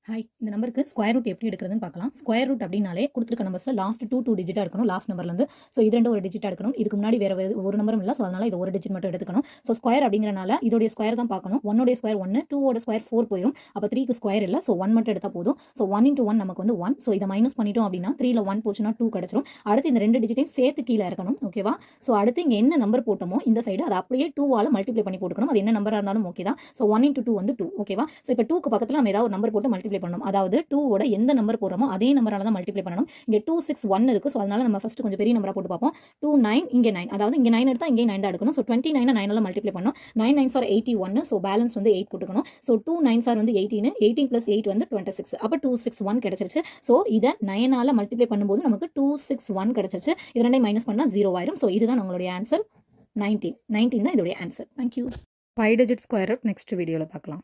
Hi, இந்த நம்பருக்கு square root எப்படி எடுக்கிறதுன்னு பார்க்கலாம். ஸ்கொயர் ரூட் அப்படின்னாலே கொடுத்துருக்க நம்பர்ஸில் லாஸ்ட் டூ டிஜிட்டாக இருக்கணும், லாஸ்ட் நம்பர்லேருந்து. ஸோ இது ரெண்டு ஒரு டிஜிட்டாக எடுக்கணும். இதுக்கு முன்னாடி வேறு ஒரு நம்பரும் இல்லை. ஸோ அதனால் இது ஒரு டிஜிட் மட்டும் எடுத்துக்கணும். ஸோ ஸ்கொயர் அப்படிங்கிறனால இதோடைய ஸ்கொயர் தான் பார்க்கணும். 1 ஸ்கொயர் 1, 2 ஸ்கொயர் 4 போயிடும். அப்போ 3க்கு ஸ்கொயர் இல்லை. ஸோ 1 மட்டும் எடுத்தால் போதும். ஸோ 1 × 1 நமக்கு வந்து 1. ஸோ இதை மைனஸ் பண்ணிட்டோம் அப்படின்னா 3ல் 1 போச்சுன்னா 2 கிடச்சிரும். அடுத்து இந்த ரெண்டு டிஜிட்டையும் சேர்த்து கீழே இருக்கணும். ஓகேவா? ஸோ அடுத்து இங்கே என்ன நம்பர் போட்டோமோ இந்த சைடு அதை அப்படியே 2ஆல் மல்டிப்ளை பண்ணி போட்டுக்கணும். அது என்ன நம்பராக இருந்தாலும் ஓகே தான். ஸோ 1 × 2 வந்து 2. ஓகேவா? ஸோ இப்போ 2க்கு பக்கத்தில் நம்ம ஏதாவது ஒரு நம்பர் போட்டு மல்டிப்ளை பண்ணணும். அதாவது 2ஓட எந்த நம்பர் போடுறோமோ அதே நம்பரால தான் மல்டிப்ளை பண்ணணும். இங்கே 2 6 1 இருக்கு. ஸோ அதனால நம்ம ஃபர்ஸ்ட் கொஞ்சம் பெரிய நம்பரா போட்டு பார்ப்போம். 2 9 இங்கே 9. அதாவது இங்கே 9 எடுத்தா இங்கே 9 தான் எடுக்கணும். ஸோ 29 9ஆல மல்டிப்ளை பண்ணணும். 9 9s are 81. ஸோ பேலன்ஸ் வந்து 8 போட்டுக்கணும். ஸோ 2 9s are வந்து 18. 18 + 8 வந்து 26. அப்போ 261 கிடைச்சிருச்சு. ஸோ இதை 9ஆல மல்டிப்ளை பண்ணும்போது நமக்கு 261 கிடைச்சிருச்சு. இது ரெண்டையும் மைனஸ் பண்ணா 0 ஆயிரும். ஸோ இதுதான் நம்மளுடைய ஆன்சர் 19. 19 தான் இதோடைய answer. Thank you. 5 digit square root next வீடியோவில் பார்க்கலாம்.